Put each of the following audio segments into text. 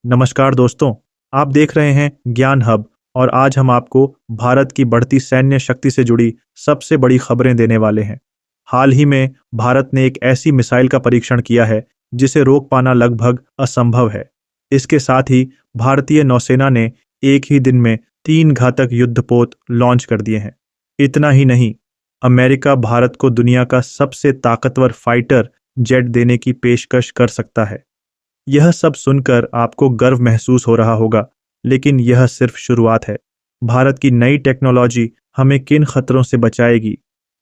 नमस्कार दोस्तों। आप देख रहे हैं ज्ञान हब और आज हम आपको भारत की बढ़ती सैन्य शक्ति से जुड़ी सबसे बड़ी खबरें देने वाले हैं। हाल ही में भारत ने एक ऐसी मिसाइल का परीक्षण किया है जिसे रोक पाना लगभग असंभव है। इसके साथ ही भारतीय नौसेना ने एक ही दिन में 3 घातक युद्धपोत लॉन्च कर दिए हैं। इतना ही नहीं, अमेरिका भारत को दुनिया का सबसे ताकतवर फाइटर जेट देने की पेशकश कर सकता है। यह सब सुनकर आपको गर्व महसूस हो रहा होगा, लेकिन यह सिर्फ शुरुआत है। भारत की नई टेक्नोलॉजी हमें किन खतरों से बचाएगी,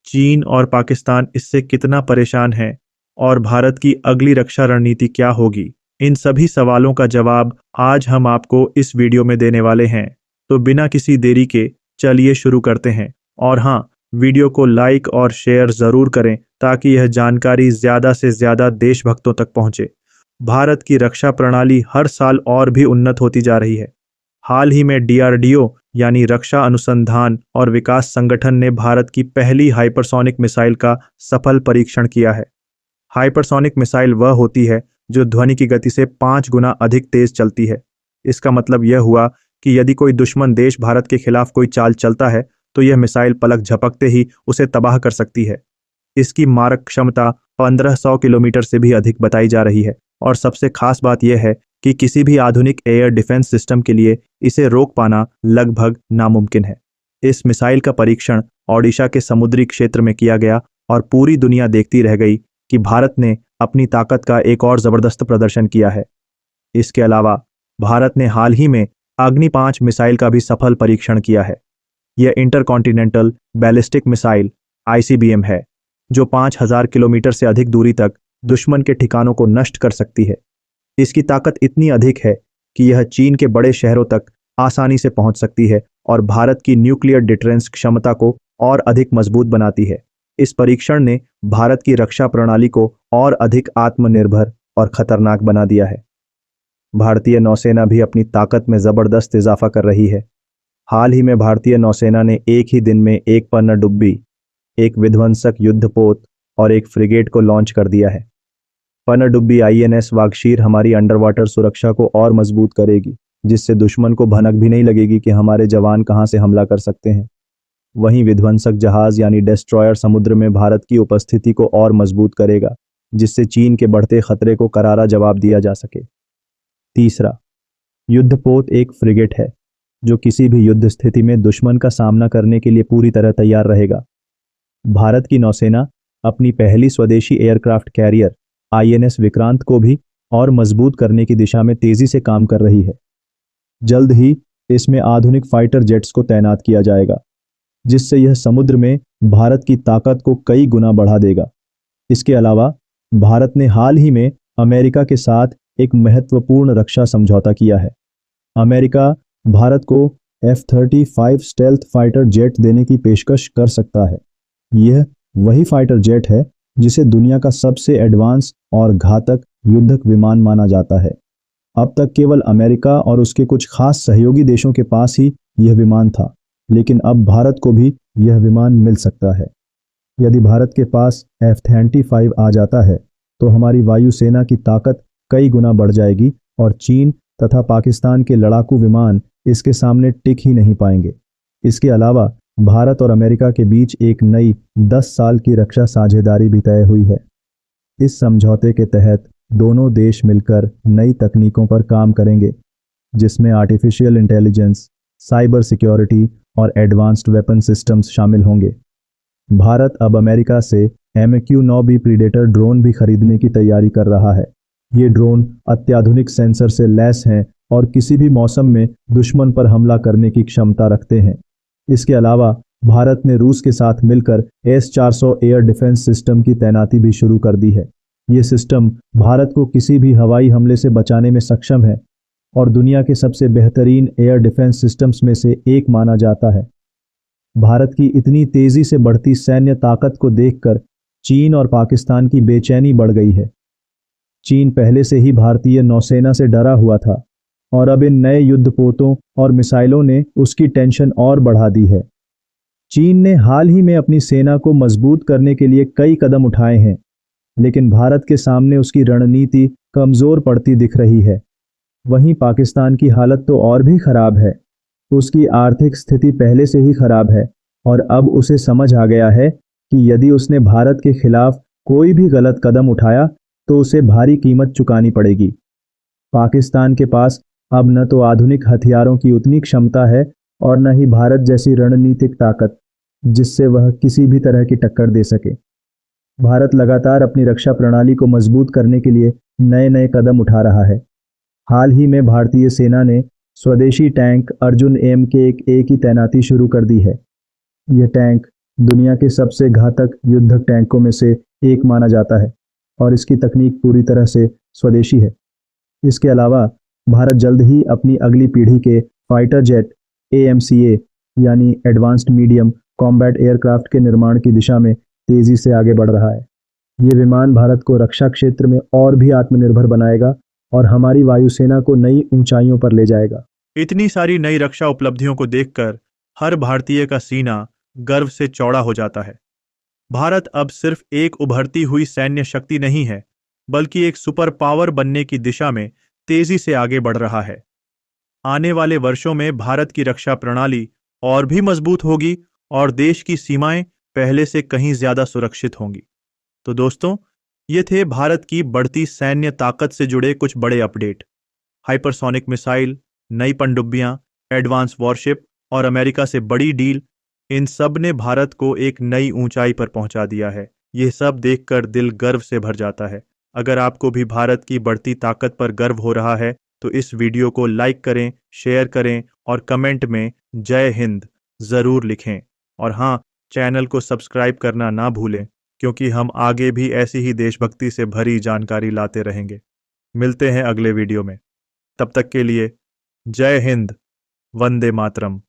चीन और पाकिस्तान इससे कितना परेशान हैं, और भारत की अगली रक्षा रणनीति क्या होगी, इन सभी सवालों का जवाब आज हम आपको इस वीडियो में देने वाले हैं। तो बिना किसी देरी के चलिए शुरू करते हैं। और हाँ, वीडियो को लाइक और शेयर ज़रूर करें ताकि यह जानकारी ज़्यादा से ज़्यादा देशभक्तों तक पहुँचे। भारत की रक्षा प्रणाली हर साल और भी उन्नत होती जा रही है। हाल ही में डीआरडीओ यानी रक्षा अनुसंधान और विकास संगठन ने भारत की पहली हाइपरसोनिक मिसाइल का सफल परीक्षण किया है। हाइपरसोनिक मिसाइल वह होती है जो ध्वनि की गति से 5 गुना अधिक तेज चलती है। इसका मतलब यह हुआ कि यदि कोई दुश्मन देश भारत के खिलाफ कोई चाल चलता है तो यह मिसाइल पलक झपकते ही उसे तबाह कर सकती है। इसकी मारक क्षमता 1500 किलोमीटर से भी अधिक बताई जा रही है, और सबसे खास बात यह है कि किसी भी आधुनिक एयर डिफेंस सिस्टम के लिए इसे रोक पाना लगभग नामुमकिन है। इस मिसाइल का परीक्षण ओडिशा के समुद्री क्षेत्र में किया गया और पूरी दुनिया देखती रह गई कि भारत ने अपनी ताकत का एक और जबरदस्त प्रदर्शन किया है। इसके अलावा भारत ने हाल ही में अग्नि 5 मिसाइल का भी सफल परीक्षण किया है। यह इंटरकॉन्टिनेंटल बैलिस्टिक मिसाइल आईसीबीएम है, जो 5000 किलोमीटर से अधिक दूरी तक दुश्मन के ठिकानों को नष्ट कर सकती है। इसकी ताकत इतनी अधिक है कि यह चीन के बड़े शहरों तक आसानी से पहुंच सकती है और भारत की न्यूक्लियर डिटरेंस क्षमता को और अधिक मजबूत बनाती है। इस परीक्षण ने भारत की रक्षा प्रणाली को और अधिक आत्मनिर्भर और खतरनाक बना दिया है। भारतीय नौसेना भी अपनी ताकत में जबरदस्त इजाफा कर रही है। हाल ही में भारतीय नौसेना ने एक ही दिन में एक पनडुब्बी, एक विध्वंसक युद्धपोत और एक फ्रिगेट को लॉन्च कर दिया है। पनडुब्बी आईएनएस वागशीर हमारी अंडर वाटर सुरक्षा को और मजबूत करेगी, जिससे दुश्मन को भनक भी नहीं लगेगी कि हमारे जवान कहां से हमला कर सकते हैं। वहीं विध्वंसक जहाज यानी डेस्ट्रॉयर समुद्र में भारत की उपस्थिति को और मजबूत करेगा, जिससे चीन के बढ़ते खतरे को करारा जवाब दिया जा सके। तीसरा, युद्धपोत एक फ्रिगेट है जो किसी भी युद्ध स्थिति में दुश्मन का सामना करने के लिए पूरी तरह तैयार रहेगा। भारत की नौसेना अपनी पहली स्वदेशी एयरक्राफ्ट कैरियर आईएनएस विक्रांत को भी और मजबूत करने की दिशा में तेजी से काम कर रही है। जल्द ही इसमें आधुनिक फाइटर जेट्स को तैनात किया जाएगा, जिससे यह समुद्र में भारत की ताकत को कई गुना बढ़ा देगा। इसके अलावा भारत ने हाल ही में अमेरिका के साथ एक महत्वपूर्ण रक्षा समझौता किया है। अमेरिका भारत को F-35 स्टेल्थ फाइटर जेट देने की पेशकश कर सकता है। यह वही फाइटर जेट है जिसे दुनिया का सबसे एडवांस और घातक युद्धक विमान माना जाता है। अब तक केवल अमेरिका और उसके कुछ खास सहयोगी देशों के पास ही यह विमान था, लेकिन अब भारत को भी यह विमान मिल सकता है। यदि भारत के पास F-35 आ जाता है तो हमारी वायुसेना की ताकत कई गुना बढ़ जाएगी और चीन तथा पाकिस्तान के लड़ाकू विमान इसके सामने टिक ही नहीं पाएंगे। इसके अलावा भारत और अमेरिका के बीच एक नई 10 साल की रक्षा साझेदारी भी तय हुई है। इस समझौते के तहत दोनों देश मिलकर नई तकनीकों पर काम करेंगे, जिसमें आर्टिफिशियल इंटेलिजेंस, साइबर सिक्योरिटी और एडवांस्ड वेपन सिस्टम्स शामिल होंगे। भारत अब अमेरिका से MQ-9B प्रीडेटर ड्रोन भी खरीदने की तैयारी कर रहा है। ये ड्रोन अत्याधुनिक सेंसर से लैस हैं और किसी भी मौसम में दुश्मन पर हमला करने की क्षमता रखते हैं। इसके अलावा भारत ने रूस के साथ मिलकर S-400 एयर डिफेंस सिस्टम की तैनाती भी शुरू कर दी है। ये सिस्टम भारत को किसी भी हवाई हमले से बचाने में सक्षम है और दुनिया के सबसे बेहतरीन एयर डिफेंस सिस्टम्स में से एक माना जाता है। भारत की इतनी तेजी से बढ़ती सैन्य ताकत को देखकर चीन और पाकिस्तान की बेचैनी बढ़ गई है। चीन पहले से ही भारतीय नौसेना से डरा हुआ था और अब इन नए युद्धपोतों और मिसाइलों ने उसकी टेंशन और बढ़ा दी है। चीन ने हाल ही में अपनी सेना को मजबूत करने के लिए कई कदम उठाए हैं, लेकिन भारत के सामने उसकी रणनीति कमजोर पड़ती दिख रही है। वहीं पाकिस्तान की हालत तो और भी खराब है। उसकी आर्थिक स्थिति पहले से ही खराब है और अब उसे समझ आ गया है कि यदि उसने भारत के खिलाफ कोई भी गलत कदम उठाया तो उसे भारी कीमत चुकानी पड़ेगी। पाकिस्तान के पास अब न तो आधुनिक हथियारों की उतनी क्षमता है और न ही भारत जैसी रणनीतिक ताकत जिससे वह किसी भी तरह की टक्कर दे सके। भारत लगातार अपनी रक्षा प्रणाली को मजबूत करने के लिए नए नए कदम उठा रहा है। हाल ही में भारतीय सेना ने स्वदेशी टैंक अर्जुन एम के एक की तैनाती शुरू कर दी है। यह टैंक दुनिया के सबसे घातक युद्धक टैंकों में से एक माना जाता है और इसकी तकनीक पूरी तरह से स्वदेशी है। इसके अलावा भारत जल्द ही अपनी अगली पीढ़ी के फाइटर जेट AMCA यानी एडवांस्ड मीडियम कॉम्बैट एयरक्राफ्ट के निर्माण की दिशा में तेजी से आगे बढ़ रहा है। ये विमान भारत को रक्षा क्षेत्र में और भी आत्मनिर्भर बनाएगा और हमारी वायुसेना को नई ऊंचाइयों पर ले जाएगा। इतनी सारी नई रक्षा उपलब्धियों को देखकर हर भारतीय का सीना गर्व से चौड़ा हो जाता है। भारत अब सिर्फ एक उभरती हुई सैन्य शक्ति नहीं है, बल्कि एक सुपर पावर बनने की दिशा में तेजी से आगे बढ़ रहा है। आने वाले वर्षों में भारत की रक्षा प्रणाली और भी मजबूत होगी और देश की सीमाएं पहले से कहीं ज्यादा सुरक्षित होंगी। तो दोस्तों, ये थे भारत की बढ़ती सैन्य ताकत से जुड़े कुछ बड़े अपडेट। हाइपरसोनिक मिसाइल, नई पनडुब्बियां, एडवांस वॉरशिप और अमेरिका से बड़ी डील, इन सब ने भारत को एक नई ऊंचाई पर पहुंचा दिया है। ये सब देखकर दिल गर्व से भर जाता है। अगर आपको भी भारत की बढ़ती ताकत पर गर्व हो रहा है तो इस वीडियो को लाइक करें, शेयर करें और कमेंट में जय हिंद जरूर लिखें। और हाँ, चैनल को सब्सक्राइब करना ना भूलें, क्योंकि हम आगे भी ऐसी ही देशभक्ति से भरी जानकारी लाते रहेंगे। मिलते हैं अगले वीडियो में। तब तक के लिए जय हिंद, वंदे मातरम।